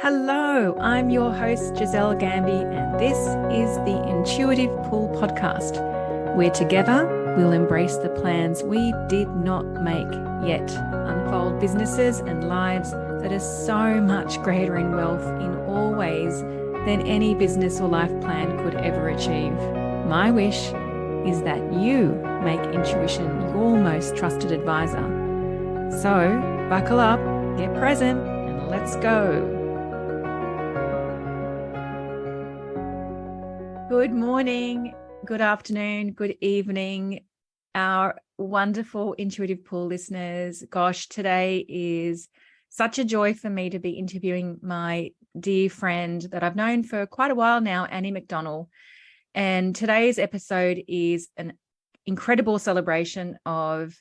Hello, I'm your host, Giselle Gamby, and this is the Intuitive Pull Podcast, where together we'll embrace the plans we did not make yet, unfold businesses and lives that are so much greater in wealth in all ways than any business or life plan could ever achieve. My wish is that you make intuition your most trusted advisor. So, buckle up, get present, and let's go. Good morning, good afternoon, good evening, our wonderful Intuitive Pull listeners. Gosh, today is such a joy for me to be interviewing my dear friend that I've known for quite a while now, Annie McDonnell. And today's episode is an incredible celebration of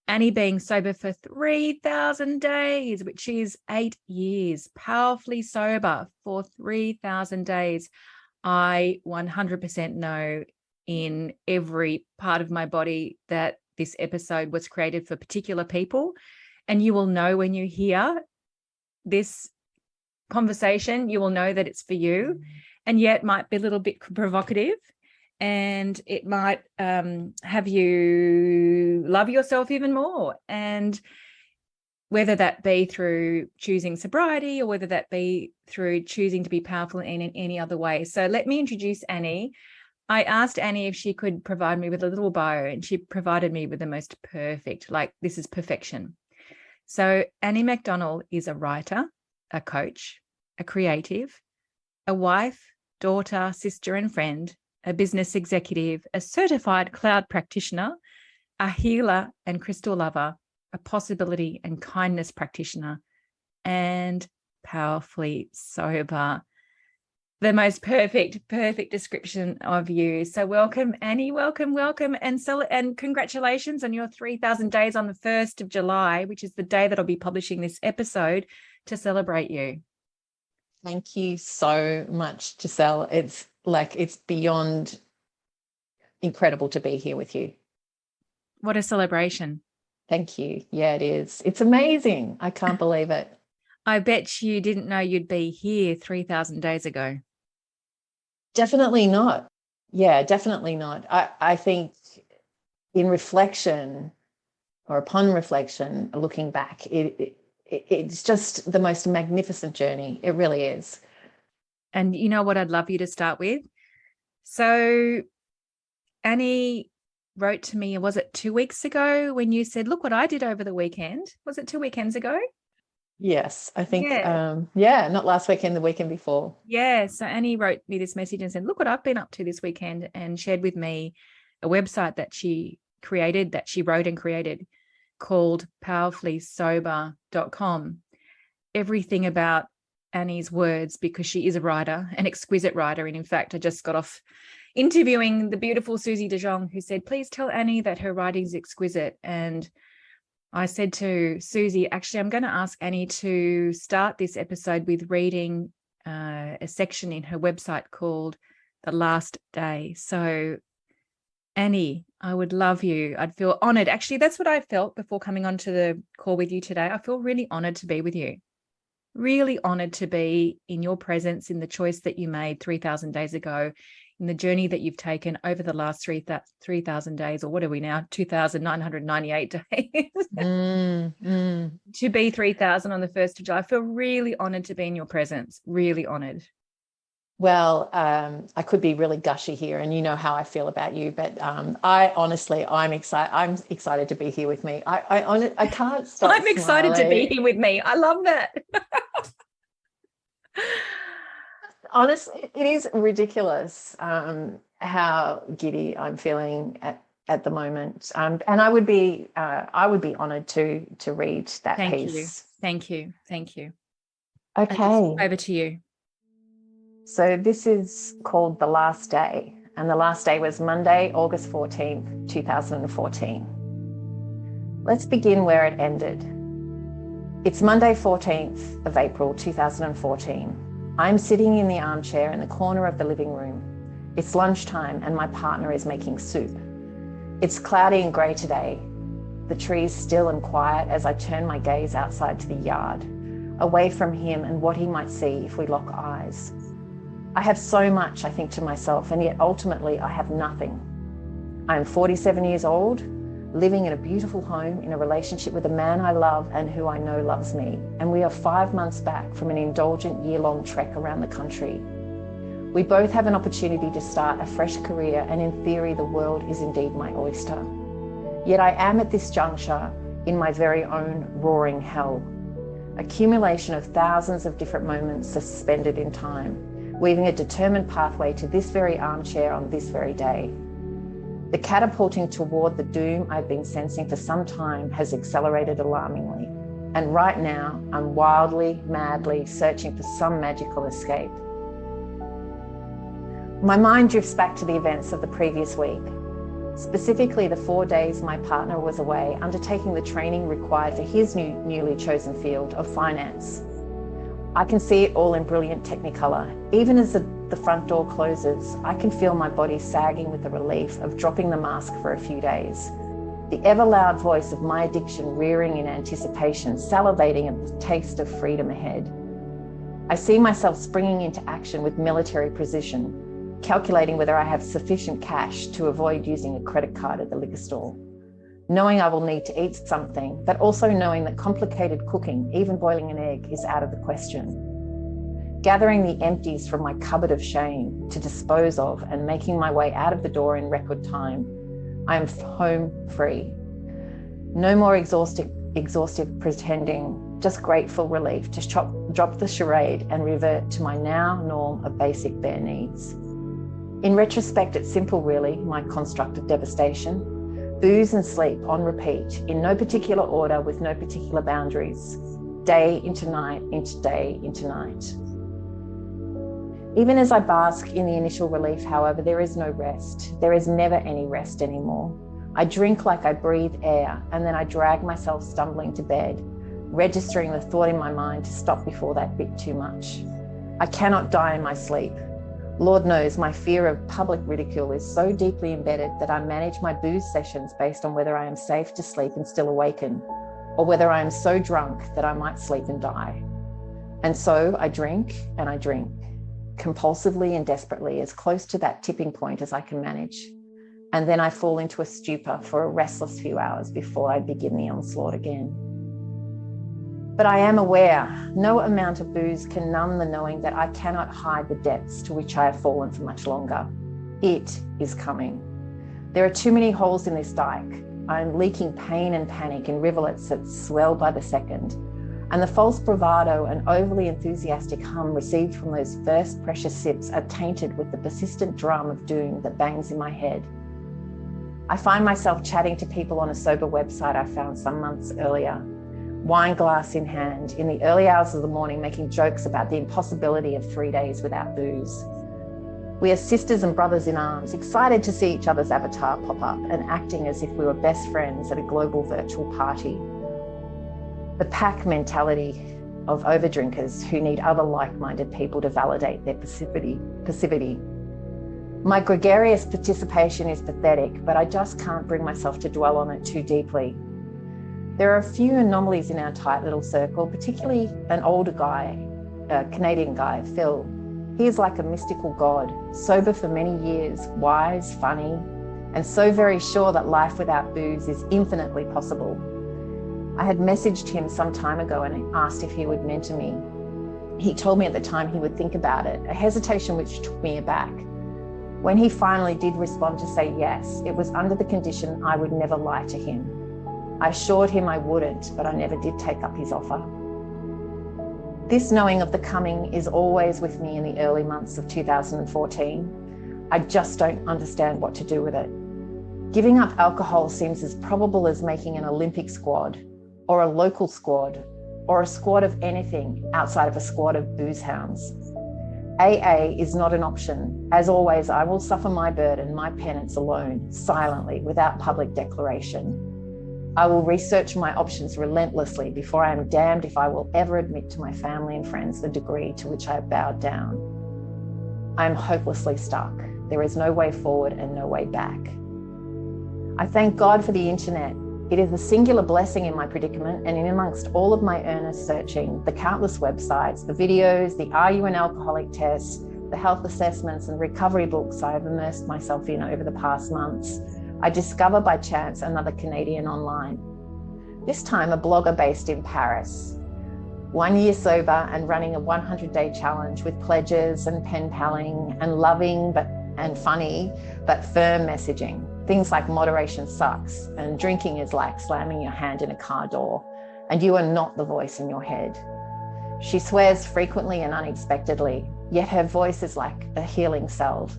Annie being sober for 3,000 days, which is 8 years, powerfully sober for 3,000 days. I 100% know in every part of my body that this episode was created for particular people. And you will know when you hear this conversation, you will know that it's for you. And yet might be a little bit provocative, and it might have you love yourself even more. And whether that be through choosing sobriety or whether that be through choosing to be powerful in any other way. So let me introduce Annie. I asked Annie if she could provide me with a little bio, and she provided me with the most perfect, like this is perfection. So Annie McDonnell is a writer, a coach, a creative, a wife, daughter, sister, and friend, a business executive, a certified cloud practitioner, a healer and crystal lover, a possibility and kindness practitioner, and powerfully sober. The most perfect description of you. So welcome, Annie. Welcome. And congratulations on your 3,000 days on the 1st of July, which is the day that I'll be publishing this episode to celebrate you. Thank you so much, Giselle. It's beyond incredible to be here with you. What a celebration. Thank you. Yeah, it is. It's amazing. I can't believe it. I bet you didn't know you'd be here 3,000 days ago. Definitely not. Yeah, definitely not. I think in reflection or upon reflection, looking back, it's just the most magnificent journey. It really is. And you know what I'd love you to start with? So Annie wrote to me, was it 2 weeks ago when you said, look what I did over the weekend? Was it 2 weekends ago? Yes, I think, not last weekend, the weekend before. Yeah, so Annie wrote me this message and said, look what I've been up to this weekend, and shared with me a website that she created, that she wrote and created, called powerfullysober.com. Everything about Annie's words, because she is a writer, an exquisite writer. And in fact, I just got off interviewing the beautiful Susie De Jong, who said, please tell Annie that her writing is exquisite. And I said to Susie, actually, I'm going to ask Annie to start this episode with reading a section in her website called The Last Day. So Annie, I would love you. I'd feel honored. Actually, that's what I felt before coming onto the call with you today. I feel really honored to be with you. Really honored to be in your presence, in the choice that you made 3,000 days ago, in the journey that you've taken over the last 3,000 days, or what are we now, 2,998 days, to be 3,000 on the 1st of July. I feel really honored to be in your presence, really honored. Well, I could be really gushy here, and you know how I feel about you, but I'm excited. I'm excited to be here with me. I can't stop. I'm excited to be here with me. I love that. Honestly, it is ridiculous how giddy I'm feeling at the moment, and I would be honoured to read that piece. Thank you. Okay, over to you. So this is called The Last Day, and the last day was Monday, August 14th, 2014. Let's begin where it ended. It's Monday, 14th of April, 2014. I'm sitting in the armchair in the corner of the living room. It's lunchtime and my partner is making soup. It's cloudy and grey today. The trees still and quiet as I turn my gaze outside to the yard. away from him and what he might see if we lock eyes. I have so much, I think to myself, and yet ultimately I have nothing. I am 47 years old, living in a beautiful home in a relationship with a man I love and who I know loves me. And we are 5 months back from an indulgent year-long trek around the country. We both have an opportunity to start a fresh career, and in theory, the world is indeed my oyster. Yet I am at this juncture in my very own roaring hell. Accumulation of thousands of different moments suspended in time, weaving a determined pathway to this very armchair on this very day. The catapulting toward the doom I've been sensing for some time has accelerated alarmingly. And right now, I'm wildly, madly searching for some magical escape. My mind drifts back to the events of the previous week, specifically the 4 days my partner was away undertaking the training required for his newly chosen field of finance. I can see it all in brilliant technicolor. Even as the front door closes, I can feel my body sagging with the relief of dropping the mask for a few days. The ever loud voice of my addiction rearing in anticipation, salivating at the taste of freedom ahead. I see myself springing into action with military precision, calculating whether I have sufficient cash to avoid using a credit card at the liquor store, knowing I will need to eat something, but also knowing that complicated cooking, even boiling an egg, is out of the question. Gathering the empties from my cupboard of shame to dispose of and making my way out of the door in record time, I am home free. No more exhaustive pretending, just grateful relief to drop the charade and revert to my now norm of basic bare needs. In retrospect, it's simple really, my construct of devastation. Booze and sleep on repeat, in no particular order with no particular boundaries. Day into night, into day into night. Even as I bask in the initial relief, however, there is no rest. There is never any rest anymore. I drink like I breathe air, and then I drag myself stumbling to bed, registering the thought in my mind to stop before that bit too much. I cannot die in my sleep. Lord knows my fear of public ridicule is so deeply embedded that I manage my booze sessions based on whether I am safe to sleep and still awaken, or whether I am so drunk that I might sleep and die. And so I drink and I drink, compulsively and desperately, as close to that tipping point as I can manage. And then I fall into a stupor for a restless few hours before I begin the onslaught again. But I am aware no amount of booze can numb the knowing that I cannot hide the depths to which I have fallen for much longer. It is coming. There are too many holes in this dike. I am leaking pain and panic in rivulets that swell by the second. And the false bravado and overly enthusiastic hum received from those first precious sips are tainted with the persistent drum of doom that bangs in my head. I find myself chatting to people on a sober website I found some months earlier, wine glass in hand, in the early hours of the morning, making jokes about the impossibility of 3 days without booze. We are sisters and brothers in arms, excited to see each other's avatar pop up and acting as if we were best friends at a global virtual party. The pack mentality of overdrinkers who need other like-minded people to validate their passivity. My gregarious participation is pathetic, but I just can't bring myself to dwell on it too deeply. There are a few anomalies in our tight little circle, particularly an older guy, a Canadian guy, Phil. He is like a mystical god, sober for many years, wise, funny, and so very sure that life without booze is infinitely possible. I had messaged him some time ago and asked if he would mentor me. He told me at the time he would think about it, a hesitation which took me aback. When he finally did respond to say yes, it was under the condition I would never lie to him. I assured him I wouldn't, but I never did take up his offer. This knowing of the coming is always with me in the early months of 2014. I just don't understand what to do with it. Giving up alcohol seems as probable as making an Olympic squad, or a local squad, or a squad of anything outside of a squad of booze hounds. AA is not an option. As always, I will suffer my burden, my penance alone, silently, without public declaration. I will research my options relentlessly before I am damned if I will ever admit to my family and friends the degree to which I have bowed down. I am hopelessly stuck. There is no way forward and no way back. I thank God for the internet, It is a singular blessing in my predicament, and in amongst all of my earnest searching, the countless websites, the videos, the Are You an Alcoholic tests, the health assessments and recovery books I have immersed myself in over the past months, I discover by chance another Canadian online. This time a blogger based in Paris. 1 year sober and running a 100-day challenge with pledges and pen paling and loving and funny but firm messaging. Things like moderation sucks and drinking is like slamming your hand in a car door and you are not the voice in your head. She swears frequently and unexpectedly, yet her voice is like a healing salve.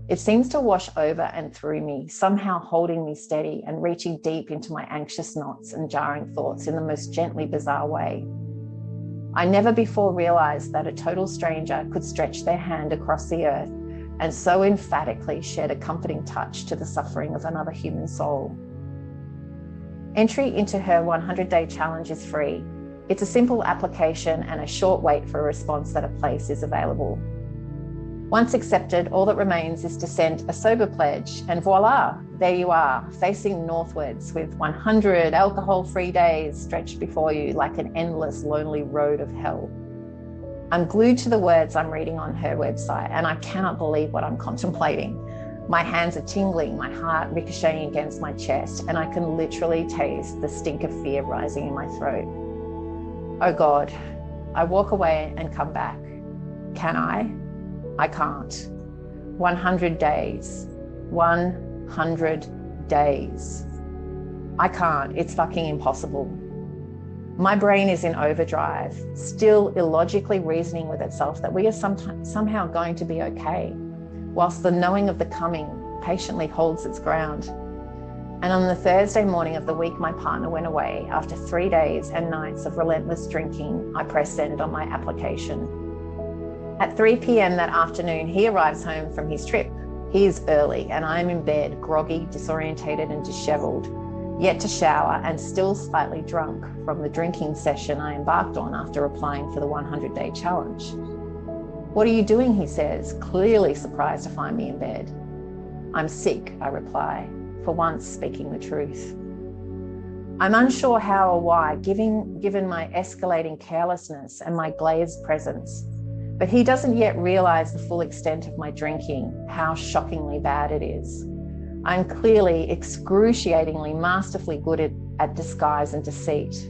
It seems to wash over and through me, somehow holding me steady and reaching deep into my anxious knots and jarring thoughts in the most gently bizarre way. I never before realized that a total stranger could stretch their hand across the earth and so emphatically shed a comforting touch to the suffering of another human soul. Entry into her 100-day challenge is free. It's a simple application and a short wait for a response that a place is available. Once accepted, all that remains is to send a sober pledge, and voila, there you are, facing northwards with 100 alcohol-free days stretched before you like an endless, lonely road of hell. I'm glued to the words I'm reading on her website, and I cannot believe what I'm contemplating. My hands are tingling, my heart ricocheting against my chest, and I can literally taste the stink of fear rising in my throat. Oh God, I walk away and come back. Can I? I can't. 100 days. 100 days. I can't. It's fucking impossible. My brain is in overdrive, still illogically reasoning with itself that we are somehow going to be okay, whilst the knowing of the coming patiently holds its ground. And on the Thursday morning of the week my partner went away, after 3 days and nights of relentless drinking, I press send on my application. At 3 p.m. that afternoon, he arrives home from his trip. He is early and I am in bed, groggy, disorientated and disheveled, yet to shower and still slightly drunk from the drinking session I embarked on after applying for the 100-day challenge. What are you doing, he says, clearly surprised to find me in bed. I'm sick, I reply, for once speaking the truth. I'm unsure how or why, given my escalating carelessness and my glazed presence, but he doesn't yet realize the full extent of my drinking, how shockingly bad it is. I'm clearly excruciatingly, masterfully good at disguise and deceit.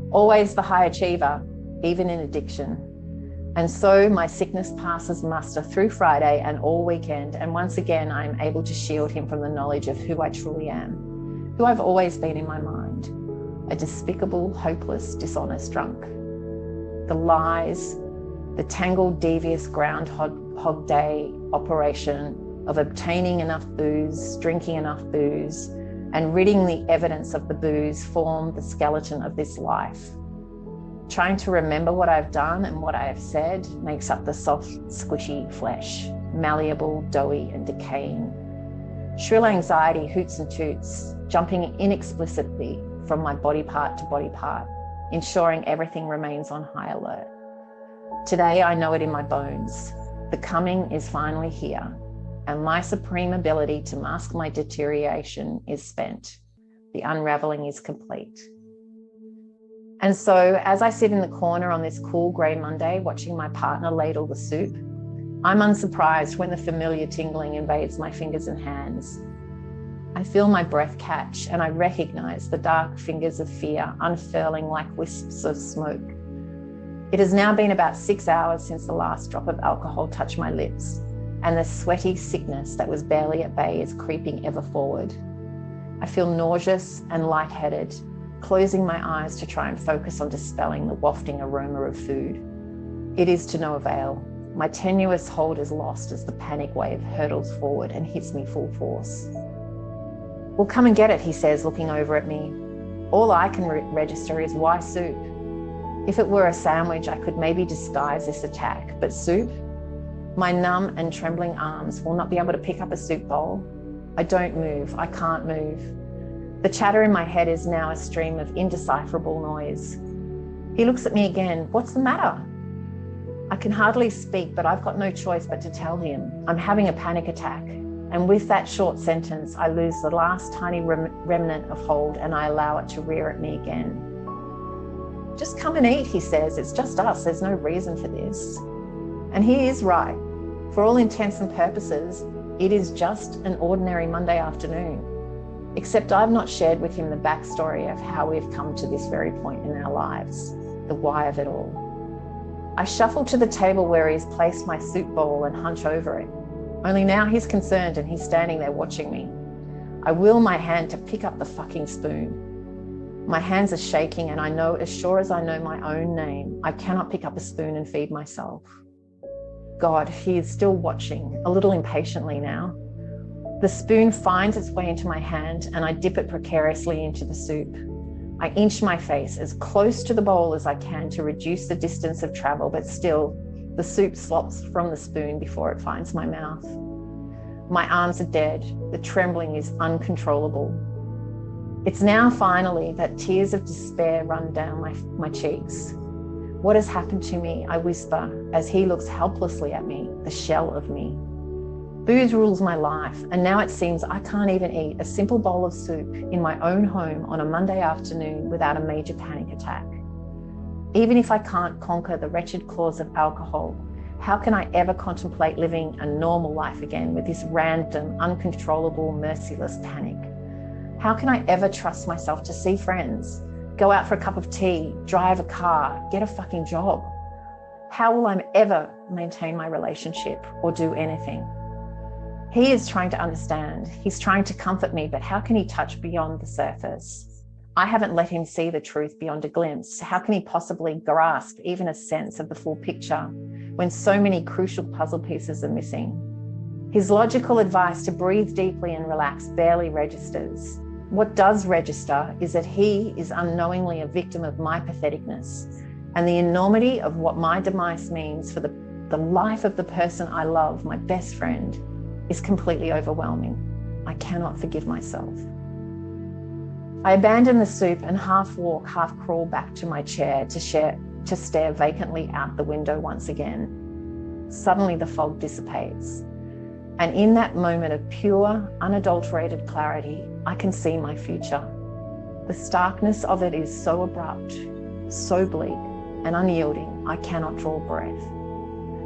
Always the high achiever, even in addiction. And so my sickness passes muster through Friday and all weekend, and once again I am able to shield him from the knowledge of who I truly am, who I've always been in my mind, a despicable, hopeless, dishonest drunk. The lies, the tangled, devious Groundhog Day operation of obtaining enough booze, drinking enough booze, and ridding the evidence of the booze form the skeleton of this life. Trying to remember what I've done and what I have said makes up the soft, squishy flesh, malleable, doughy, and decaying. Shrill anxiety hoots and toots, jumping inexplicably from my body part to body part, ensuring everything remains on high alert. Today, I know it in my bones. The coming is finally here, and my supreme ability to mask my deterioration is spent. The unraveling is complete. And so, as I sit in the corner on this cool grey Monday, watching my partner ladle the soup, I'm unsurprised when the familiar tingling invades my fingers and hands. I feel my breath catch, and I recognize the dark fingers of fear unfurling like wisps of smoke. It has now been about 6 hours since the last drop of alcohol touched my lips, and the sweaty sickness that was barely at bay is creeping ever forward. I feel nauseous and lightheaded, closing my eyes to try and focus on dispelling the wafting aroma of food. It is to no avail. My tenuous hold is lost as the panic wave hurtles forward and hits me full force. Well, come and get it, he says, looking over at me. All I can register is why soup? If it were a sandwich, I could maybe disguise this attack, but soup? My numb and trembling arms will not be able to pick up a soup bowl. I don't move. I can't move. The chatter in my head is now a stream of indecipherable noise. He looks at me again. What's the matter? I can hardly speak, but I've got no choice but to tell him. I'm having a panic attack. And with that short sentence, I lose the last tiny remnant of hold and I allow it to rear at me again. Just come and eat, he says. It's just us. There's no reason for this. And he is right. For all intents and purposes, it is just an ordinary Monday afternoon. Except I've not shared with him the backstory of how we've come to this very point in our lives, the why of it all. I shuffle to the table where he's placed my soup bowl and hunch over it. Only now he's concerned and he's standing there watching me. I will my hand to pick up the fucking spoon. My hands are shaking and I know, as sure as I know my own name, I cannot pick up a spoon and feed myself. God, he is still watching, a little impatiently now. The spoon finds its way into my hand and I dip it precariously into the soup. I inch my face as close to the bowl as I can to reduce the distance of travel, but still, the soup slops from the spoon before it finds my mouth. My arms are dead. The trembling is uncontrollable. It's now finally that tears of despair run down my cheeks. What has happened to me? I whisper as he looks helplessly at me, the shell of me. Booze rules my life, and now it seems I can't even eat a simple bowl of soup in my own home on a Monday afternoon without a major panic attack. Even if I can't conquer the wretched claws of alcohol, how can I ever contemplate living a normal life again with this random, uncontrollable, merciless panic? How can I ever trust myself to see friends, go out for a cup of tea, drive a car, get a fucking job? How will I ever maintain my relationship or do anything? He is trying to understand. He's trying to comfort me, but how can he touch beyond the surface? I haven't let him see the truth beyond a glimpse. How can he possibly grasp even a sense of the full picture when so many crucial puzzle pieces are missing? His logical advice to breathe deeply and relax barely registers. What does register is that he is unknowingly a victim of my patheticness, and the enormity of what my demise means for the life of the person I love, my best friend, is completely overwhelming. I cannot forgive myself. I abandon the soup and half walk, half crawl back to my chair to stare vacantly out the window once again. Suddenly the fog dissipates. And in that moment of pure, unadulterated clarity, I can see my future. The starkness of it is so abrupt, so bleak and unyielding, I cannot draw breath.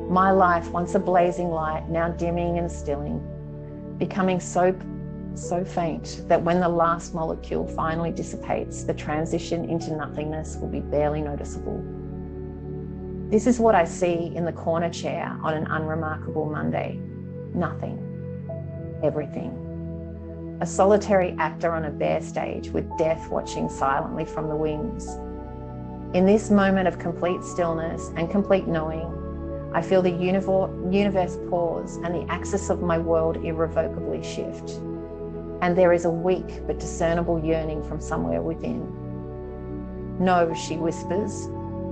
My life, once a blazing light, now dimming and stilling, becoming so faint that when the last molecule finally dissipates, the transition into nothingness will be barely noticeable. This is what I see in the corner chair on an unremarkable Monday. Nothing. Everything. A solitary actor on a bare stage with death watching silently from the wings. In this moment of complete stillness and complete knowing, I feel the universe pause and the axis of my world irrevocably shift. And there is a weak but discernible yearning from somewhere within. No, she whispers,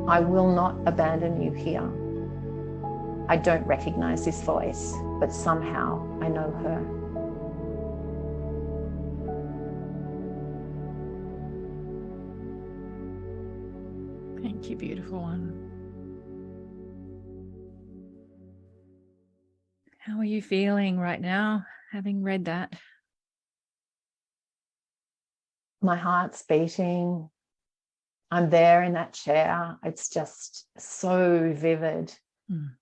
I will not abandon you here. I don't recognize this voice, but somehow I know her. Thank you, beautiful one. How are you feeling right now, having read that? My heart's beating. I'm there in that chair. It's just so vivid.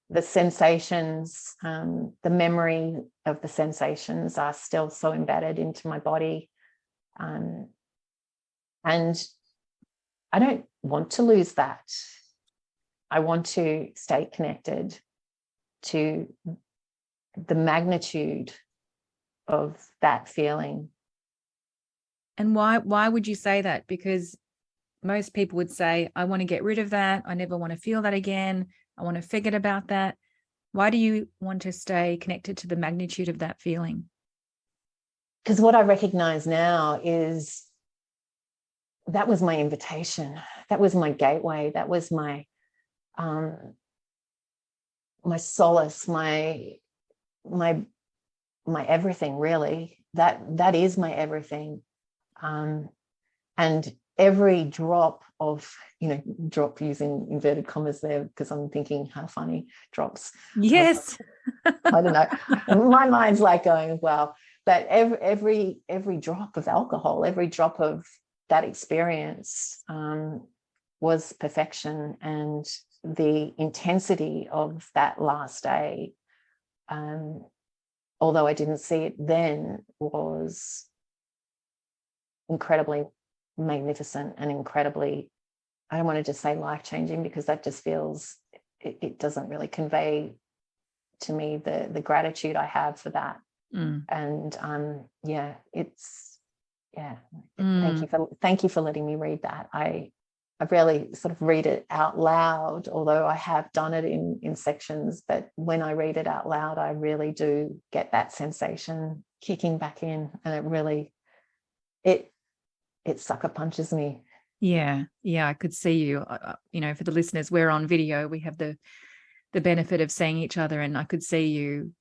The sensations, the memory of the sensations are still so embedded into my body. And I don't want to lose that. I want to stay connected to the magnitude of that feeling. And why would you say that? Because most people would say, I want to get rid of that. I never want to feel that again. I want to forget about that. Why do you want to stay connected to the magnitude of that feeling? Because what I recognize now is that was my invitation. That was my gateway. That was my my solace, my everything, really. That is my everything. And every drop of, drop, using inverted commas there, because I'm thinking how funny, drops. Yes. I don't know. My mind's like going, well, but every drop of alcohol, every drop of that experience was perfection. And the intensity of that last day, although I didn't see it then, was incredibly magnificent and incredibly, I don't want to just say life-changing, because that just feels, it doesn't really convey to me the gratitude I have for that. And thank you for letting me read that. I rarely sort of read it out loud, although I have done it in sections, but when I read it out loud, I really do get that sensation kicking back in, and it really, it sucker punches me. Yeah, I could see you. For the listeners, we're on video. We have the benefit of seeing each other, and I could see you,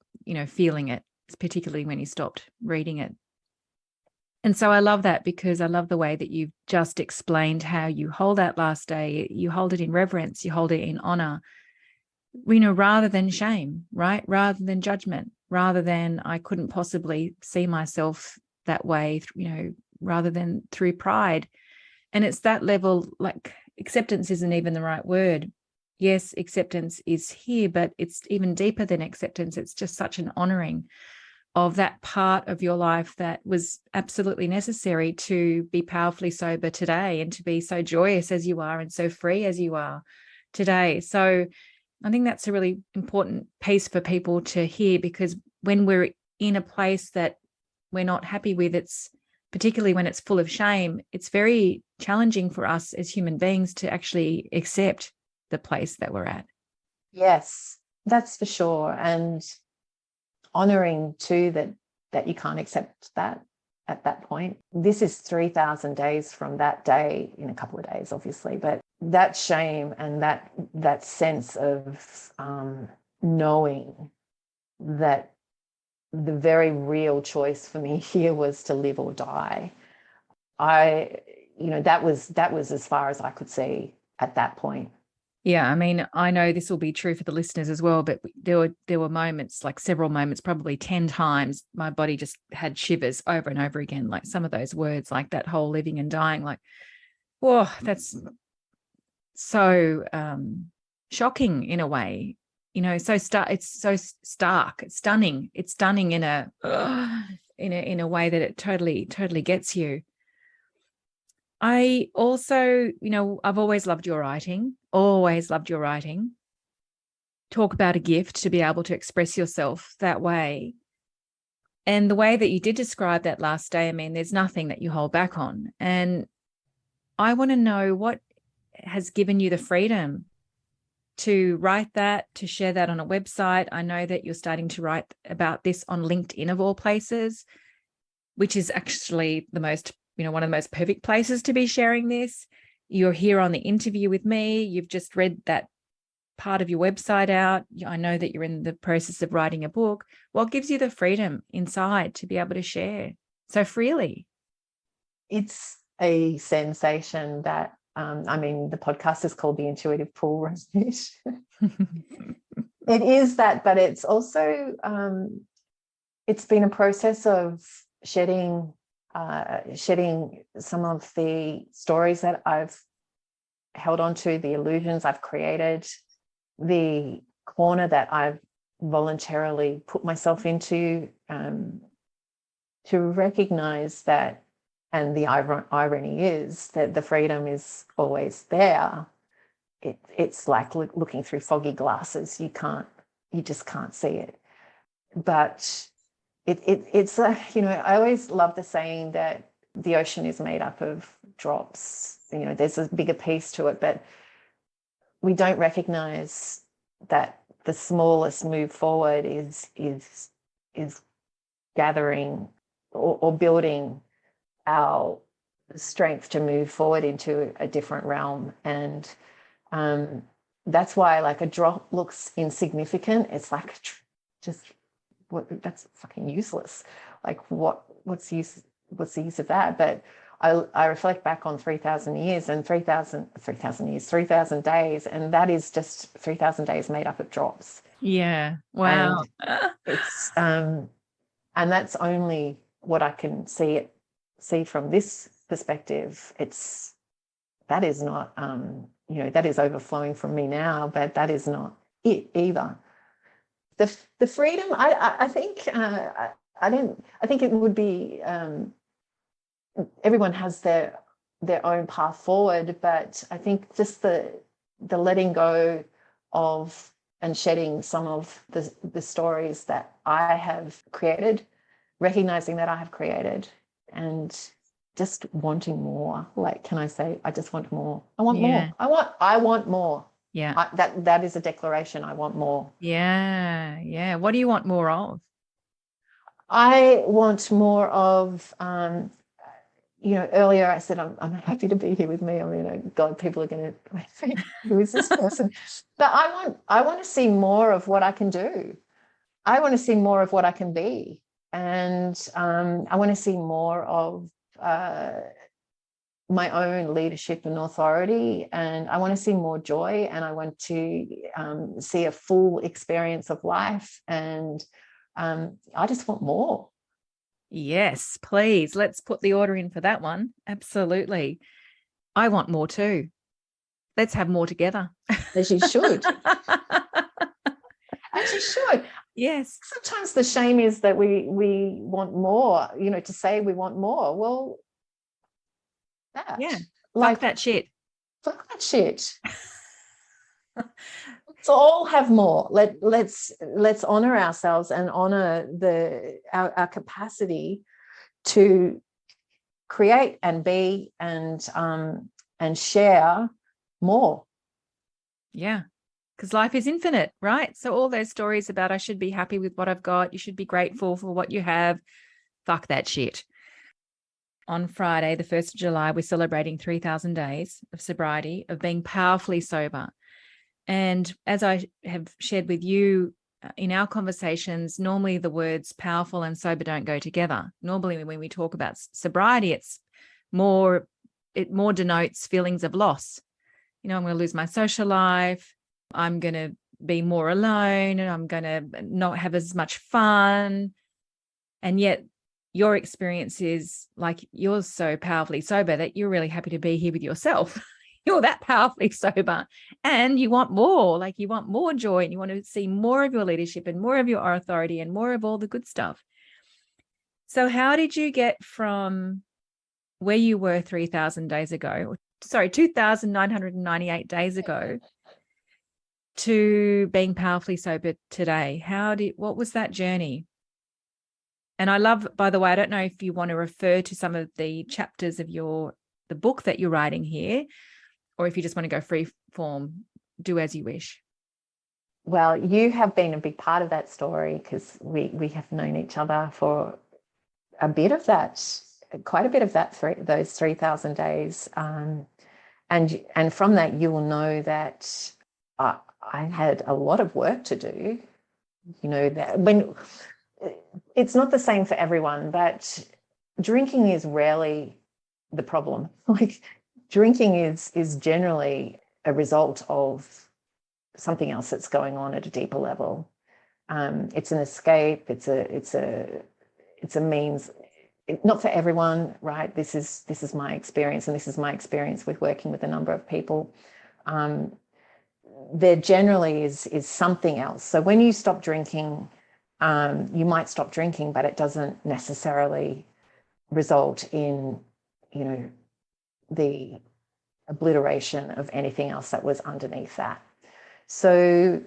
feeling it, particularly when you stopped reading it. And so I love that, because I love the way that you've just explained how you hold that last day. You hold it in reverence, you hold it in honor, rather than shame, right? Rather than judgment, rather than I couldn't possibly see myself that way, rather than through pride. And it's that level, like, acceptance isn't even the right word. Yes, acceptance is here, but it's even deeper than acceptance. It's just such an honoring of that part of your life that was absolutely necessary to be powerfully sober today, and to be so joyous as you are and so free as you are today. So I think that's a really important piece for people to hear, because when we're in a place that we're not happy with, it's particularly when it's full of shame, it's very challenging for us as human beings to actually accept the place that we're at. Yes, that's for sure. And honoring too that you can't accept that at that point. This is 3,000 days from that day, in a couple of days, obviously, but that shame and that sense of knowing that the very real choice for me here was to live or die. That was as far as I could see at that point. Yeah, I mean, I know this will be true for the listeners as well, but there were moments, like several moments, probably 10 times, my body just had shivers over and over again, like some of those words, like that whole living and dying, like, whoa, that's so shocking in a way, it's so stark, it's stunning in a in a way that it totally gets you. I also, I've always loved your writing. Talk about a gift to be able to express yourself that way. And the way that you did describe that last day, I mean, there's nothing that you hold back on. And I want to know what has given you the freedom to write that, to share that on a website. I know that you're starting to write about this on LinkedIn, of all places, which is actually the most, one of the most perfect places to be sharing this. You're here on the interview with me. You've just read that part of your website out. I know that you're in the process of writing a book. What gives you the freedom inside to be able to share so freely? It's a sensation that, the podcast is called The Intuitive Pool Refuge. It is that, but it's also, it's been a process of shedding some of the stories that I've held on to, the illusions I've created, the corner that I've voluntarily put myself into, to recognize that, and the irony is that the freedom is always there. It's like looking through foggy glasses. You just can't see it. But it's I always love the saying that the ocean is made up of drops. There's a bigger piece to it, but we don't recognize that the smallest move forward is gathering or building our strength to move forward into a different realm. And that's why, like, a drop looks insignificant. It's like that's fucking useless. Like, what's the use of that? But I reflect back on 3,000 years and 3,000 days, and that is just 3,000 days made up of drops. Yeah. Wow. And it's and that's only what I can see from this perspective. That is not that is overflowing from me now, but that is not it either. The freedom, I think I think it would be everyone has their own path forward, but I think just the letting go of and shedding some of the stories that I have created, recognizing that I have created, and just wanting more. Like, can I say, I just want more? I want more. I want more. Yeah. That is a declaration. I want more. Yeah. Yeah. What do you want more of? I want more of, earlier I said, I'm happy to be here with me. I mean, God, people are going to think, who is this person? But I want to see more of what I can do. I want to see more of what I can be. And I want to see more of my own leadership and authority. And I want to see more joy. And I want to see a full experience of life. And I just want more. Yes, please. Let's put the order in for that one. Absolutely. I want more too. Let's have more together. As you should. As you should. Yes. Sometimes the shame is that we want more, to say we want more. Well, yeah. Fuck that shit. Fuck that shit. Let's all have more. Let's honor ourselves and honor our capacity to create and be and share more. Yeah. Because life is infinite, right? So all those stories about I should be happy with what I've got, you should be grateful for what you have, fuck that shit. On Friday, the 1st of July, we're celebrating 3,000 days of sobriety, of being powerfully sober. And as I have shared with you in our conversations, normally the words powerful and sober don't go together. Normally when we talk about sobriety, it more denotes feelings of loss. I'm going to lose my social life. I'm going to be more alone, and I'm going to not have as much fun. And yet your experience is like you're so powerfully sober that you're really happy to be here with yourself. You're that powerfully sober, and you want more, like you want more joy, and you want to see more of your leadership and more of your authority and more of all the good stuff. So how did you get from where you were 2,998 days ago to being powerfully sober today? What was that journey? And I love, by the way, I don't know if you want to refer to some of the chapters of the book that you're writing here, or if you just want to go free form, do as you wish. Well, you have been a big part of that story, because we have known each other for a bit of that, quite a bit of that, those 3,000 days. And from that, you will know that I had a lot of work to do. That when it's not the same for everyone, but drinking is rarely the problem. Like, drinking is generally a result of something else that's going on at a deeper level. It's an escape. It's a means. Not for everyone, right? This is my experience, and this is my experience with working with a number of people. There generally is something else. So when you stop drinking, you might stop drinking, but it doesn't necessarily result in, the obliteration of anything else that was underneath that. So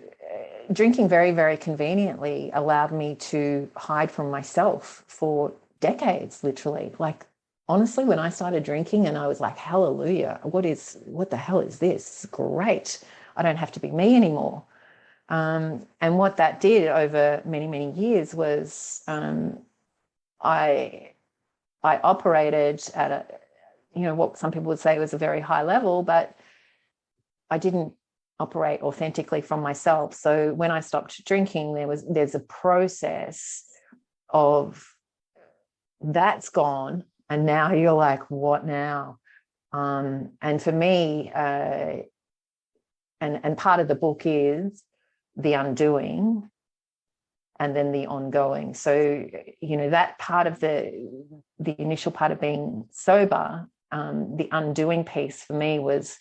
drinking very, very conveniently allowed me to hide from myself for decades, literally. Like, honestly, when I started drinking and I was like, hallelujah, what the hell is this? It's great. I don't have to be me anymore. And what that did over many, many years was I operated at what some people would say was a very high level, but I didn't operate authentically from myself. So when I stopped drinking, there's a process of that's gone, And now you're like, what now? And for me, and part of the book is the undoing and then the ongoing. So, that part of the initial part of being sober, the undoing piece for me was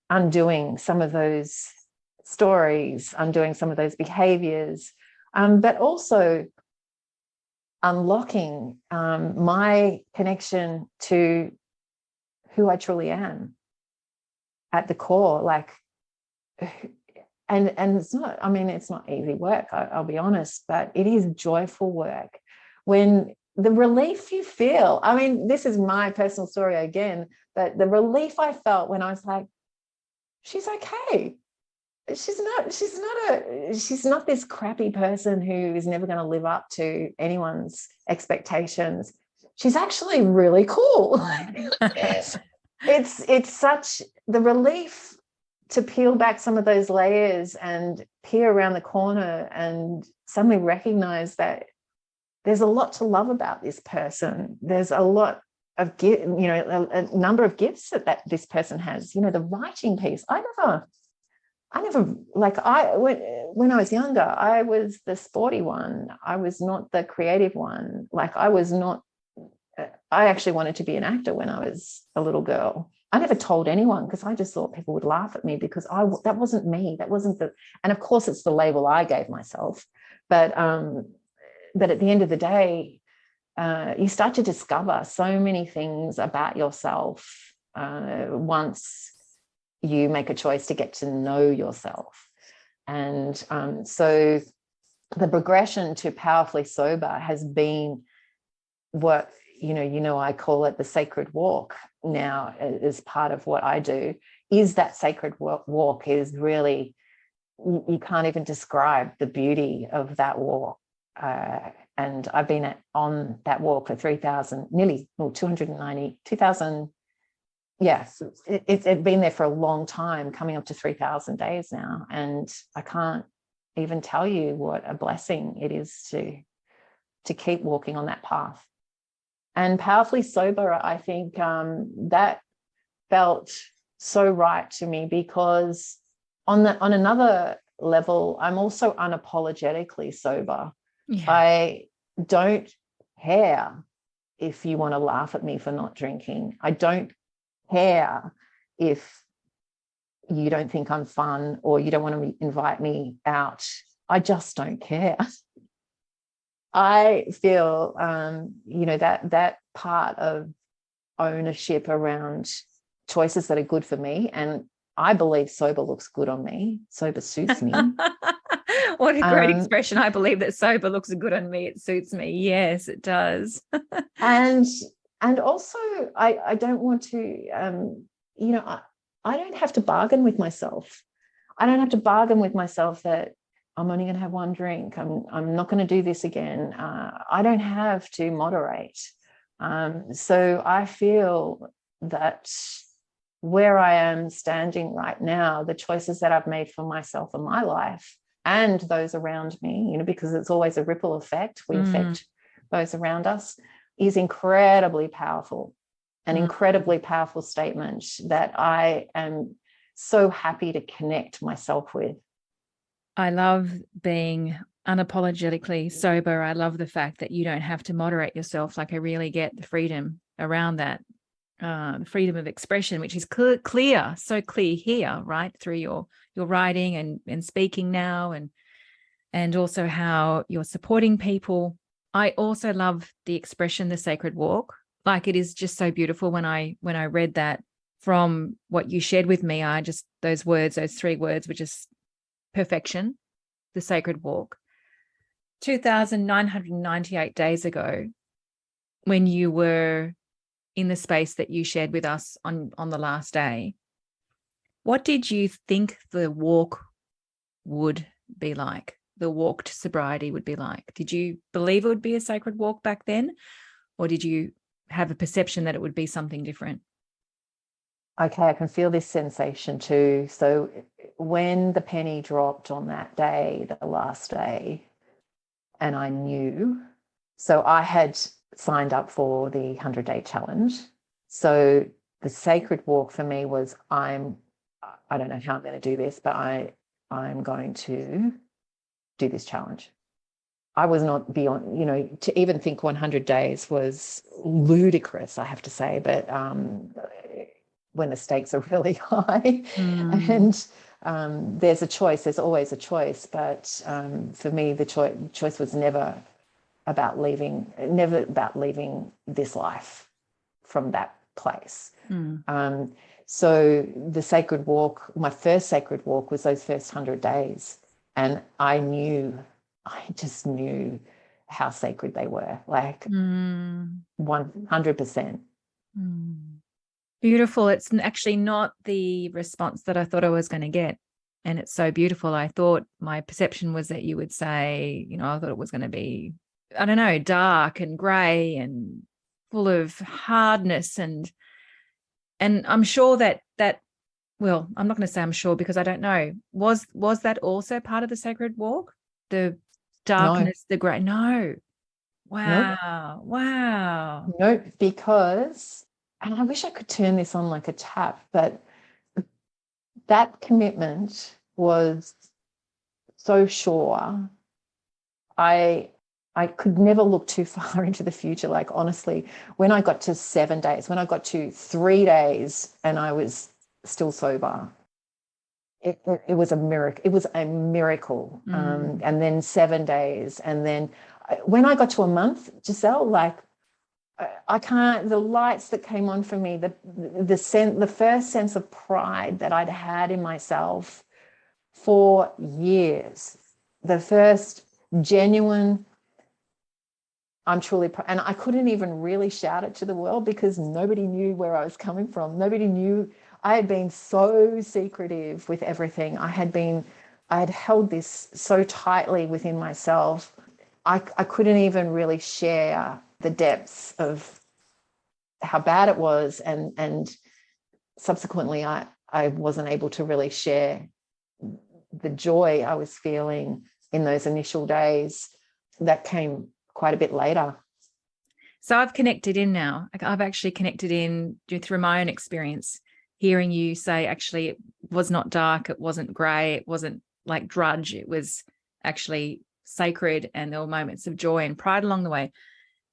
undoing some of those stories, undoing some of those behaviors, but also unlocking my connection to who I truly am at the core. Like, and it's not, it's not easy work, I'll be honest, but it is joyful work. When the relief you feel, this is my personal story again, but the relief I felt when I was like, she's okay. She's not this crappy person who is never going to live up to anyone's expectations. She's actually really cool. It's such the relief to peel back some of those layers and peer around the corner and suddenly recognize that there's a lot to love about this person. There's a lot of a number of gifts that this person has. The writing piece. I never when I was younger, I was the sporty one. I was not the creative one. I actually wanted to be an actor when I was a little girl. I never told anyone because I just thought people would laugh at me because that wasn't me. That wasn't and of course it's the label I gave myself. But at the end of the day, you start to discover so many things about yourself once you make a choice to get to know yourself. And so the progression to powerfully sober has been what, I call it the sacred walk now as part of what I do. Is that sacred walk is really, you can't even describe the beauty of that walk. And I've been on that walk for 2,000. Yes, it's been there for a long time, coming up to 3,000 days now. And I can't even tell you what a blessing it is to keep walking on that path. And powerfully sober, I think that felt so right to me because on another level, I'm also unapologetically sober. Yeah. I don't care if you want to laugh at me for not drinking. I don't care if you don't think I'm fun or you don't want to invite me out. I just don't care. I feel, that part of ownership around choices that are good for me. And I believe sober looks good on me. Sober suits me. What a great expression. I believe that sober looks good on me. It suits me. Yes, it does. And also, I don't want to, I don't have to bargain with myself. I don't have to bargain with myself that I'm only going to have one drink. I'm not going to do this again. I don't have to moderate. So I feel that where I am standing right now, the choices that I've made for myself in my life and those around me, because it's always a ripple effect. We affect those around us, is incredibly powerful, an incredibly powerful statement that I am so happy to connect myself with. I love being unapologetically sober. I love the fact that you don't have to moderate yourself. Like I really get the freedom around that, freedom of expression, which is clear, so clear here, right? Through your writing and speaking now, and also how you're supporting people. I also love the expression, the sacred walk. Like it is just so beautiful when I read that from what you shared with me. Those 3 words were just perfection, the sacred walk. 2,998 days ago, when you were in the space that you shared with us on the last day, what did you think the walk would be like? The walk to sobriety would be like? Did you believe it would be a sacred walk back then? Or did you have a perception that it would be something different? Okay, I can feel this sensation too. So when the penny dropped on that day, the last day, and I knew, so I had signed up for the 100-day challenge. So the sacred walk for me was, I don't know how I'm going to do this, but I'm going to do this challenge. I was not beyond, to even think 100 days was ludicrous, I have to say, but when the stakes are really high and there's a choice, there's always a choice. But for me, the choice was never about leaving this life from that place. So the sacred walk, my first sacred walk, was those first 100 days. And I just knew how sacred they were, like 100%. Beautiful. It's actually not the response that I thought I was going to get. And it's so beautiful. I thought my perception was that you would say, I thought it was going to be, I don't know, dark and grey and full of hardness. And I'm sure that, well, I'm not going to say I'm sure because I don't know. Was that also part of the sacred walk? The darkness, the grey? No. Wow. Nope. Wow. Nope, because, and I wish I could turn this on like a tap, but that commitment was so sure. I could never look too far into the future. Like, honestly, when I got to 7 days, when I got to 3 days and I was still sober, it was a miracle. It was a miracle. And then 7 days. And then when I got to a month, Giselle, like, I can't, the lights that came on for me, the first sense of pride that I'd had in myself for years, the first genuine, I'm truly proud. And I couldn't even really shout it to the world because nobody knew where I was coming from. Nobody knew. I had been so secretive with everything. I had held this so tightly within myself. I couldn't even really share the depths of how bad it was. And subsequently, I wasn't able to really share the joy I was feeling in those initial days. That came quite a bit later. So I've connected in now. I've actually connected in through my own experience, hearing you say, actually, it was not dark. It wasn't grey. It wasn't like drudge. It was actually sacred, and there were moments of joy and pride along the way.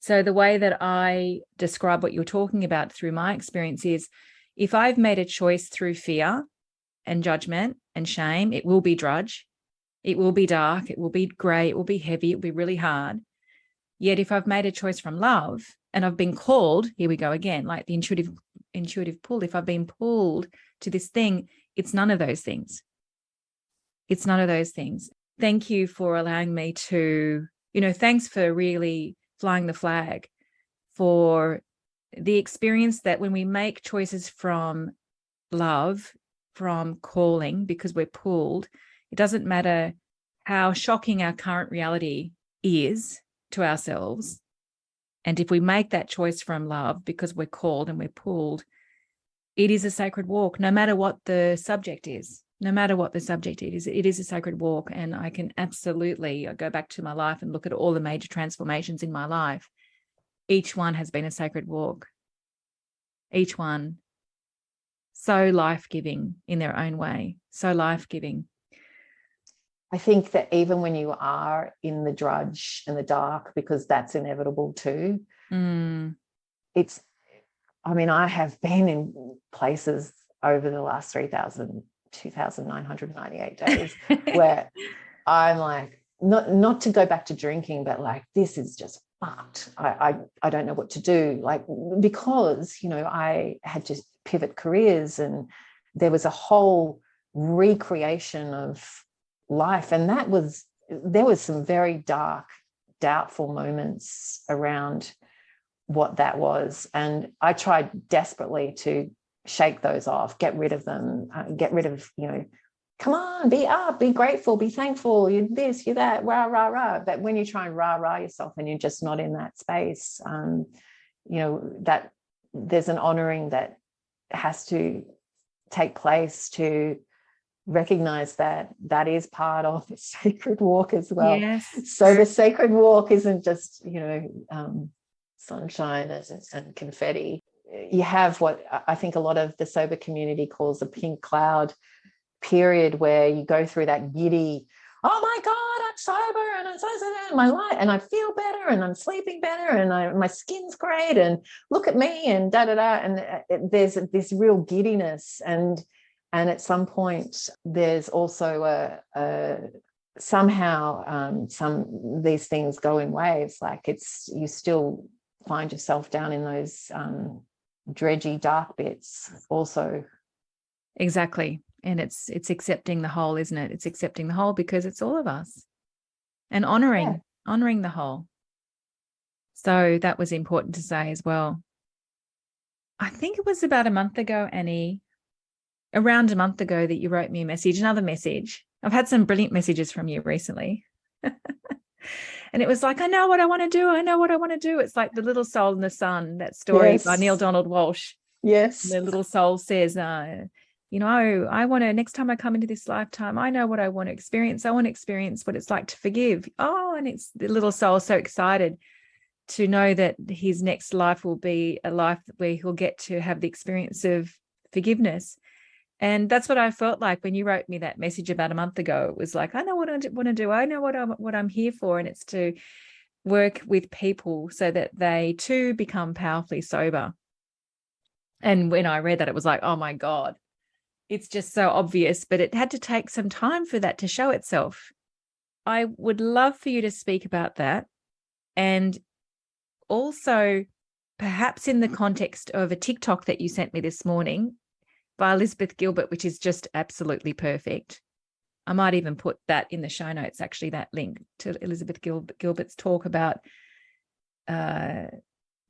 So the way that I describe what you're talking about through my experience is, if I've made a choice through fear and judgment and shame, it will be drudge. It will be dark. It will be grey. It will be heavy. It will be really hard. Yet if I've made a choice from love and I've been called, here we go again, like the intuitive pull, if I've been pulled to this thing, it's none of those things. It's none of those things. Thank you for allowing me to, thanks for really flying the flag for the experience that when we make choices from love, from calling, because we're pulled, it doesn't matter how shocking our current reality is to ourselves. And if we make that choice from love because we're called and we're pulled, it is a sacred walk, no matter what the subject is. No matter what the subject it is a sacred walk. And I can absolutely go back to my life and look at all the major transformations in my life. Each one has been a sacred walk. Each one so life-giving in their own way, so life-giving. I think that even when you are in the drudge and the dark, because that's inevitable too, I have been in places over the last 2,998 days where I'm like, not to go back to drinking, but like, this is just fucked. I don't know what to do. Like, because, I had to pivot careers and there was a whole recreation of life. And there was some very dark, doubtful moments around what that was. And I tried desperately to shake those off, get rid of them, get rid of, come on, be up, be grateful, be thankful, you're this, you're that, rah, rah, rah. But when you try and rah, rah yourself and you're just not in that space, that there's an honoring that has to take place to recognize that is part of the sacred walk as well. Yes. So the sacred walk isn't just, sunshine and confetti. You have what I think a lot of the sober community calls a pink cloud period, where you go through that giddy, oh my God, I'm sober and I'm so my life, and I feel better and I'm sleeping better and my skin's great and look at me and da da da. And there's this real giddiness, and at some point there's also somehow some these things go in waves. Like you still find yourself down in those dredgy dark bits also. Exactly. And it's accepting the whole, isn't it? It's accepting the whole, because it's all of us, and honoring the whole. So that was important to say as well. I think it was about a month ago, Annie, around a month ago, that you wrote me a message, another message. I've had some brilliant messages from you recently. And it was like, I know what I want to do. I know what I want to do. It's like The Little Soul in the Sun, that story by Neil Donald Walsh. Yes. The little soul says, I want to, next time I come into this lifetime, I know what I want to experience. I want to experience what it's like to forgive. Oh, and it's the little soul so excited to know that his next life will be a life where he'll get to have the experience of forgiveness. And that's what I felt like when you wrote me that message about a month ago. It was like, I know what I want to do. I know what I'm here for. And it's to work with people so that they too become powerfully sober. And when I read that, it was like, oh my God, it's just so obvious, but it had to take some time for that to show itself. I would love for you to speak about that. And also perhaps in the context of a TikTok that you sent me this morning by Elizabeth Gilbert, which is just absolutely perfect. I might even put that in the show notes, actually, that link to Elizabeth Gilbert's talk about the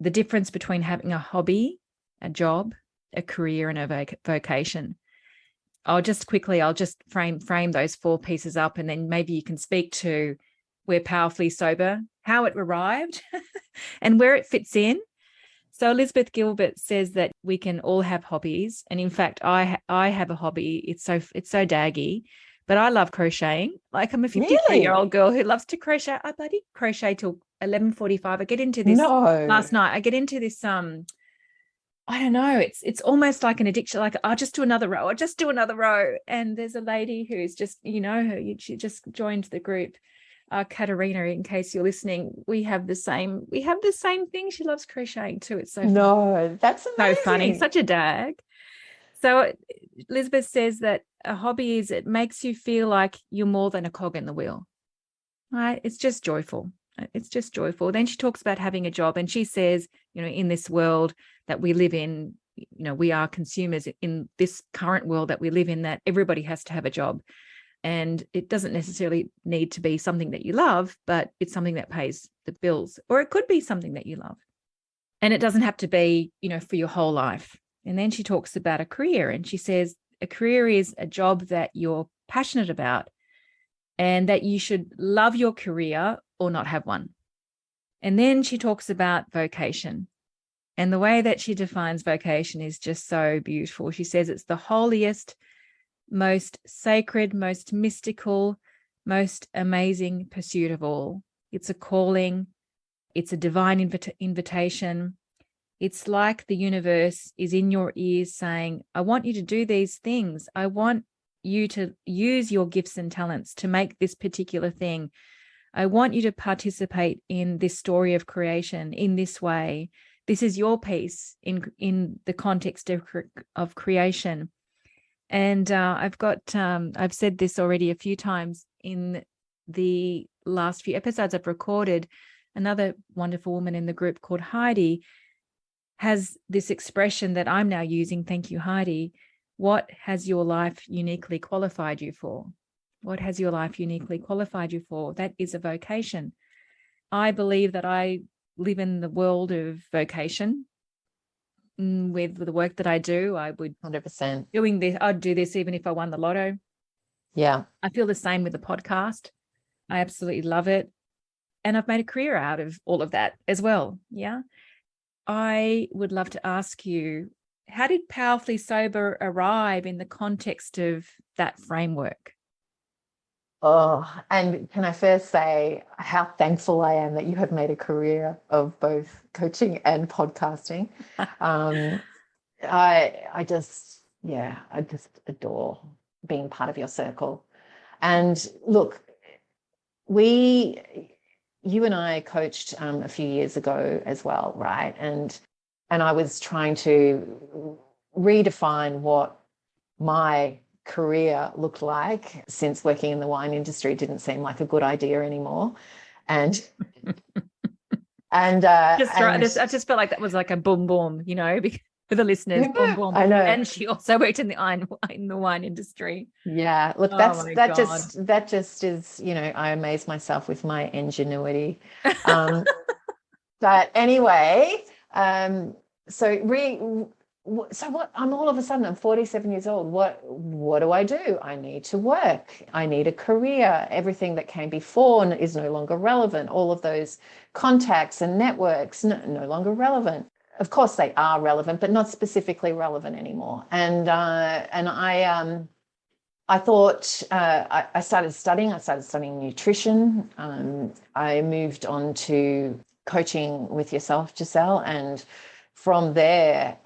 difference between having a hobby, a job, a career, and a vocation. I'll just frame those four pieces up, and then maybe you can speak to We're Powerfully Sober, how it arrived and where it fits in. So Elizabeth Gilbert says that we can all have hobbies. And in fact, I have a hobby. It's so daggy, but I love crocheting. Like, I'm a 53-year-old girl who loves to crochet. I bloody crochet till 11:45. I get into this last night. I get into this, I don't know. It's almost like an addiction. Like, I'll just do another row. I'll just do another row. And there's a lady who's just, she just joined the group. Katerina, in case you're listening, we have the same thing. She loves crocheting too. It's so funny. That's amazing. So funny, such a dag. So Elizabeth says that a hobby is, it makes you feel like you're more than a cog in the wheel, right? It's just joyful. Then she talks about having a job, and she says, in this world that we live in, we are consumers in this current world that we live in, that everybody has to have a job. And it doesn't necessarily need to be something that you love, but it's something that pays the bills, or it could be something that you love. And it doesn't have to be, for your whole life. And then she talks about a career, and she says a career is a job that you're passionate about, and that you should love your career or not have one. And then she talks about vocation. And the way that she defines vocation is just so beautiful. She says it's the holiest, most sacred, most mystical, most amazing pursuit of all. It's a calling. It's a divine invitation. It's like the universe is in your ears saying, I want you to do these things. I want you to use your gifts and talents to make this particular thing. I want you to participate in this story of creation in this way. This is your piece in the context of creation. And I've said this already a few times in the last few episodes I've recorded. Another wonderful woman in the group called Heidi has this expression that I'm now using. Thank you, Heidi. What has your life uniquely qualified you for? What has your life uniquely qualified you for? That is a vocation. I believe that I live in the world of vocation. With the work that I do, I would 100% I'd do this even if I won the lotto. Yeah. I feel the same with the podcast. I absolutely love it. And I've made a career out of all of that as well. Yeah. I would love to ask you, how did Powerfully Sober arrive in the context of that framework? Oh, and can I first say how thankful I am that you have made a career of both coaching and podcasting. Um, I just, yeah, I just adore being part of your circle. And look, we, you and I coached a few years ago as well, right? And I was trying to redefine what my career looked like, since working in the wine industry didn't seem like a good idea anymore. And and Just right. I just felt like that was like a boom boom, because for the listeners, boom boom. I know. And she also worked in the wine industry. Yeah, look, Oh my God. that just is, I amaze myself with my ingenuity. Um, but anyway, so so what, I'm all of a sudden, I'm 47 years old. What do? I need to work. I need a career. Everything that came before is no longer relevant. All of those contacts and networks, no longer relevant. Of course they are relevant, but not specifically relevant anymore. And I thought, I started studying. I started studying nutrition. I moved on to coaching with yourself, Giselle. And from there,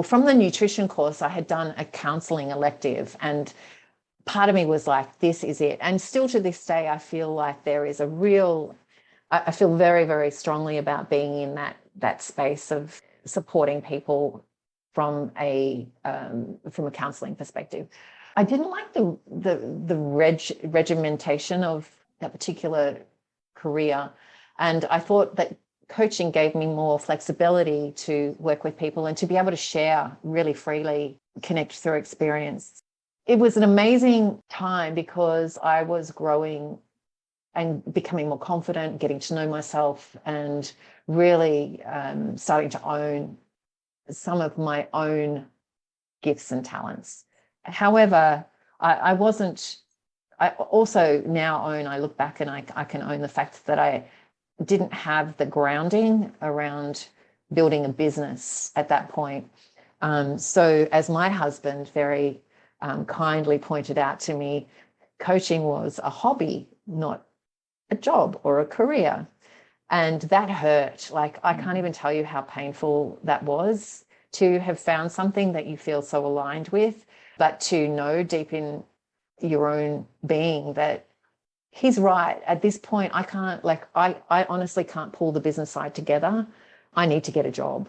from the nutrition course, I had done a counseling elective. And part of me was like, this is it. And still to this day, I feel like there is I feel very, very strongly about being in that space of supporting people from a counseling perspective. I didn't like the regimentation of that particular career, and I thought that coaching gave me more flexibility to work with people and to be able to share really freely, connect through experience. It was an amazing time because I was growing and becoming more confident, getting to know myself, and really starting to own some of my own gifts and talents. However, I wasn't, I also now own, I look back and I can own the fact that I didn't have the grounding around building a business at that point. So as my husband very kindly pointed out to me, coaching was a hobby, not a job or a career. And that hurt. Like, I can't even tell you how painful that was, to have found something that you feel so aligned with, but to know deep in your own being that he's right. At this point, I can't, I honestly can't pull the business side together. I need to get a job.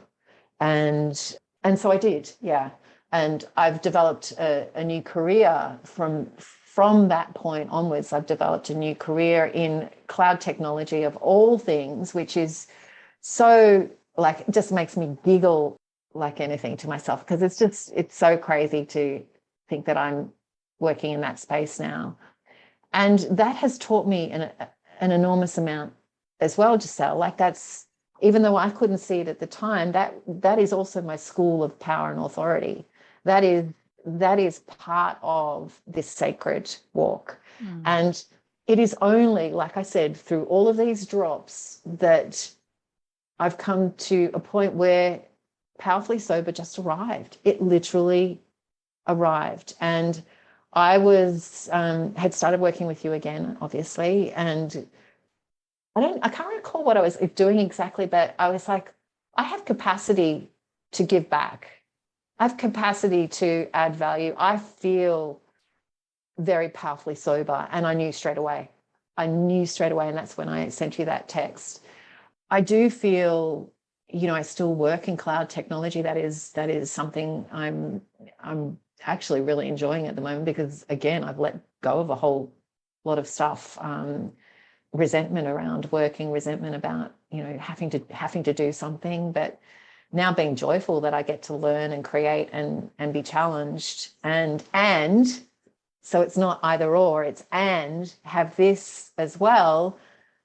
And so I did, yeah. And I've developed a new career from that point onwards. I've developed a new career in cloud technology of all things, which is so, it just makes me giggle like anything to myself, because it's so crazy to think that I'm working in that space now. And that has taught me an enormous amount as well, Giselle. That's, even though I couldn't see it at the time, that is also my school of power and authority. That is part of this sacred walk. And it is only, like I said, through all of these drops that I've come to a point where Powerfully Sober just arrived. It literally arrived. And I was had started working with you again, obviously, and I can't recall what I was doing exactly, but I was like, I have capacity to give back. I have capacity to add value. I feel very powerfully sober, and I knew straight away. And that's when I sent you that text. I do feel, I still work in cloud technology. That is something I'm actually really enjoying at the moment, because again, I've let go of a whole lot of stuff, resentment around working, resentment about, having to do something, but now being joyful that I get to learn and create and be challenged, and so it's not either or, it's and have this as well,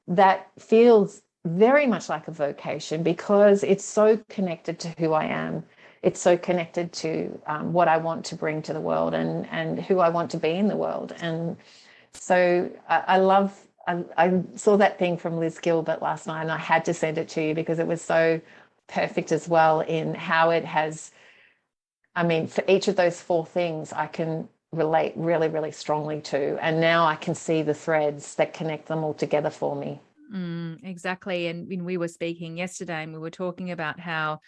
that feels very much like a vocation, because it's so connected to who I am. It's so connected to what I want to bring to the world, and who I want to be in the world. And so I saw that thing from Liz Gilbert last night, and I had to send it to you because it was so perfect as well in how it has, for each of those four things, I can relate really, really strongly to. And now I can see the threads that connect them all together for me. Exactly. And when we were speaking yesterday, and we were talking about how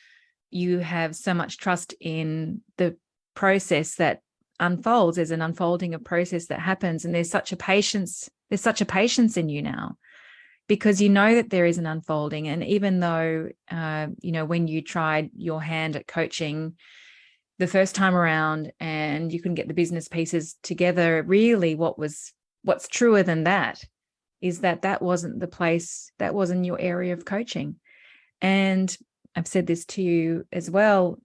you have so much trust in the process that unfolds. There's an unfolding of process that happens, and there's such a patience in you now, because you know that there is an unfolding. And even though when you tried your hand at coaching the first time around and you couldn't get the business pieces together, really what's truer than that is that wasn't the place, that wasn't your area of coaching. And I've said this to you as well,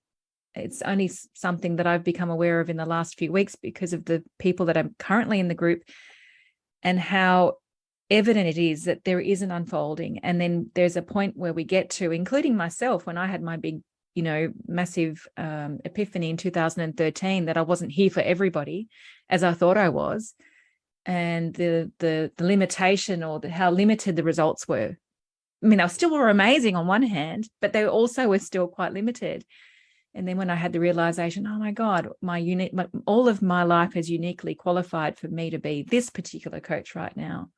it's only something that I've become aware of in the last few weeks because of the people that are currently in the group, and how evident it is that there is an unfolding. And then there's a point where we get to, including myself, when I had my big, massive epiphany in 2013, that I wasn't here for everybody as I thought I was. And the limitation, or how limited the results were. I mean, they still were amazing on one hand, but they also were still quite limited. And then when I had the realization, oh my God, all of my life is uniquely qualified for me to be this particular coach right now.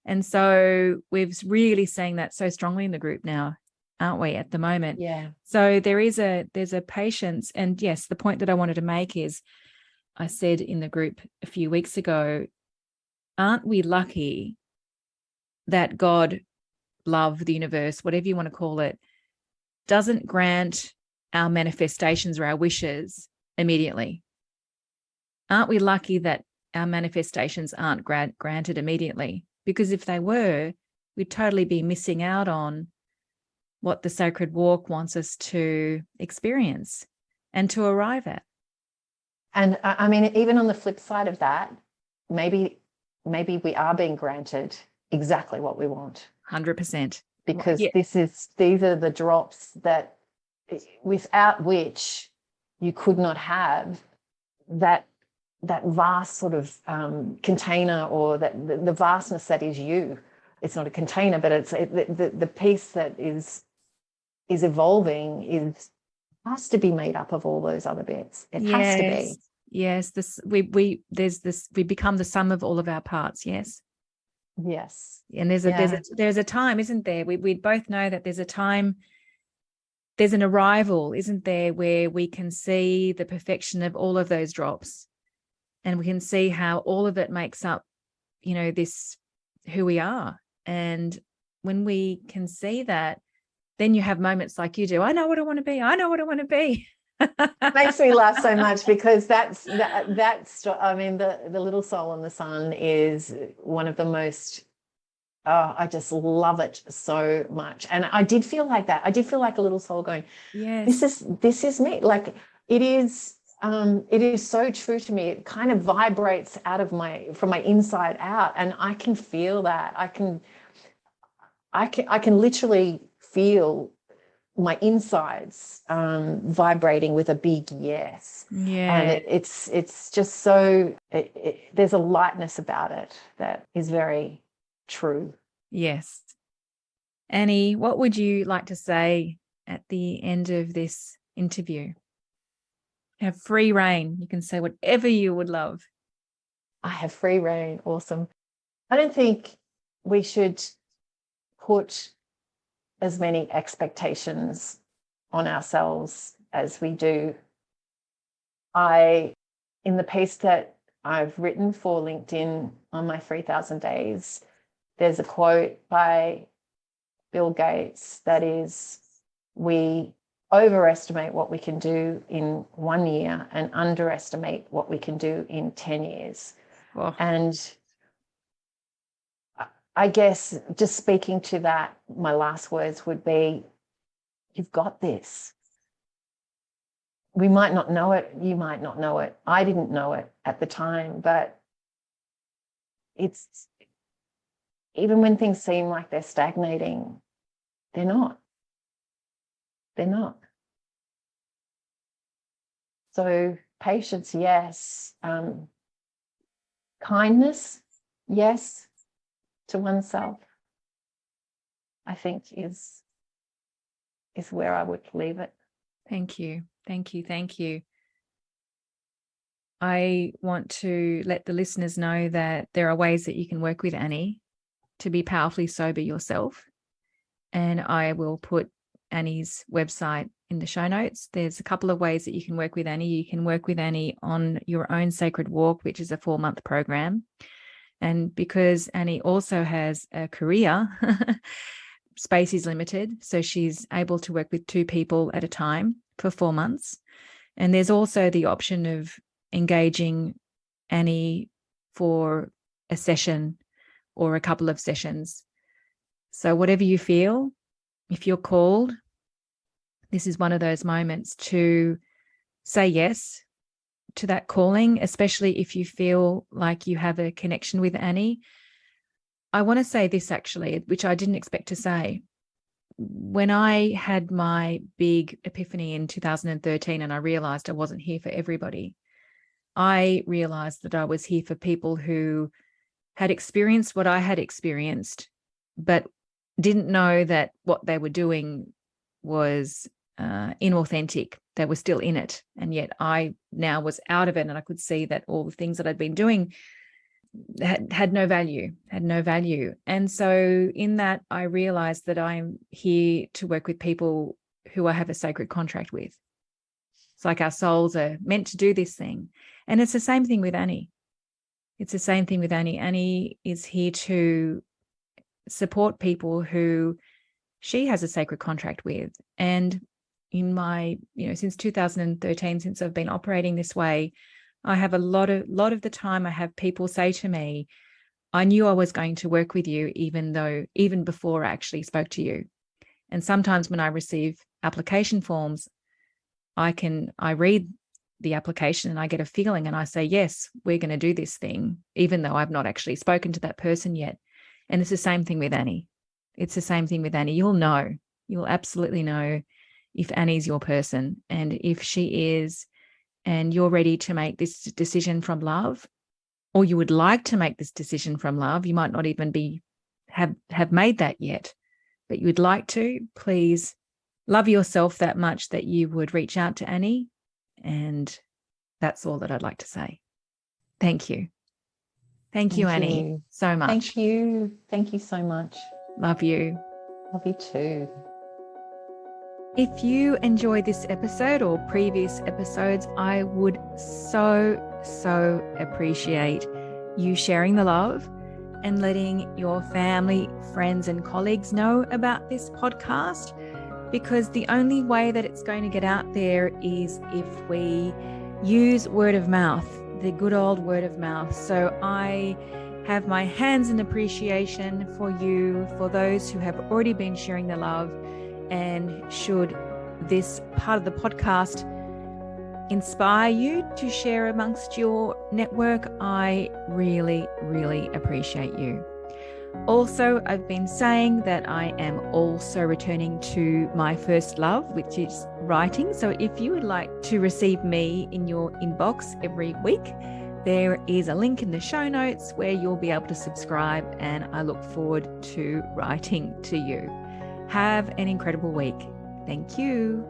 And so we're really seeing that so strongly in the group now, aren't we, at the moment? Yeah. So there's a patience. And yes, the point that I wanted to make is, I said in the group a few weeks ago, aren't we lucky that God, love, the universe, whatever you want to call it, doesn't grant our manifestations or our wishes immediately? Aren't we lucky that our manifestations aren't granted immediately? Because if they were, we'd totally be missing out on what the sacred walk wants us to experience and to arrive at. And I mean, even on the flip side of that, maybe we are being granted exactly what we want. 100%. Because yeah. these are the drops that without which you could not have that vast sort of container, or that the vastness that is you. It's not a container, but it's the piece that is evolving has to be made up of all those other bits. It has to be. Yes, we become the sum of all of our parts. Yes. Yes. And there's a time, isn't there? We both know that there's a time, there's an arrival, isn't there, where we can see the perfection of all of those drops, and we can see how all of it makes up, this, who we are. And when we can see that, then you have moments like you do. I know what I want to be. I know what I want to be. It makes me laugh so much, because that's I mean, the Little Soul in the Sun is one of the most, I just love it so much. And I did feel like that. I did feel like a little soul going, yes, this is me. Like it is so true to me. It kind of vibrates from my inside out, and I can feel that. I can literally feel my insides vibrating with a big yes. Yeah. And it's just so, there's a lightness about it that is very true. Yes. Annie, what would you like to say at the end of this interview? You have free reign. You can say whatever you would love. I have free reign. Awesome. I don't think we should put as many expectations on ourselves as we do. In the piece that I've written for LinkedIn on my 3,000 days, there's a quote by Bill Gates that is, we overestimate what we can do in 1 year and underestimate what we can do in 10 years. Oh. And I guess just speaking to that, my last words would be, you've got this. We might not know it. You might not know it. I didn't know it at the time, but it's, even when things seem like they're stagnating, they're not. They're not. So patience, yes. Kindness, yes, to oneself, I think is where I would leave it. Thank you. Thank you. Thank you. I want to let the listeners know that there are ways that you can work with Annie to be powerfully sober yourself. And I will put Annie's website in the show notes. There's a couple of ways that you can work with Annie. You can work with Annie on your own sacred walk, which is a 4-month program. And because Annie also has a career, space is limited. So she's able to work with 2 people at a time for 4 months. And there's also the option of engaging Annie for a session or a couple of sessions. So whatever you feel, if you're called, this is one of those moments to say yes to that calling, especially if you feel like you have a connection with Annie. I want to say this actually, which I didn't expect to say. When I had my big epiphany in 2013 and I realized I wasn't here for everybody, I realized that I was here for people who had experienced what I had experienced, but didn't know that what they were doing was inauthentic. They were still in it. And yet I now was out of it, and I could see that all the things that I'd been doing had no value. And so in that, I realized that I'm here to work with people who I have a sacred contract with. It's like our souls are meant to do this thing. And it's the same thing with Annie. Annie is here to support people who she has a sacred contract with. And in my, since 2013, since I've been operating this way, I have a lot of the time I have people say to me, I knew I was going to work with you even before I actually spoke to you. And sometimes when I receive application forms, I read the application and I get a feeling and I say, yes, we're going to do this thing, even though I've not actually spoken to that person yet. And it's the same thing with Annie. You'll absolutely know if Annie's your person. And if she is, and you're ready to make this decision from love, or you would like to make this decision from love, you might not even have made that yet, but you would like to, please love yourself that much that you would reach out to Annie. And that's all that I'd like to say. Thank you. Thank you, Annie, so much. Thank you. Thank you so much. Love you. Love you too. If you enjoyed this episode or previous episodes, I would so appreciate you sharing the love and letting your family, friends, and colleagues know about this podcast, because the only way that it's going to get out there is if we use word of mouth, the good old word of mouth. So I have my hands in appreciation for you, for those who have already been sharing the love. And should this part of the podcast inspire you to share amongst your network, I really appreciate you. Also, I've been saying that I am also returning to my first love, which is writing. So if you would like to receive me in your inbox every week, there is a link in the show notes where you'll be able to subscribe, and I look forward to writing to you. Have an incredible week. Thank you.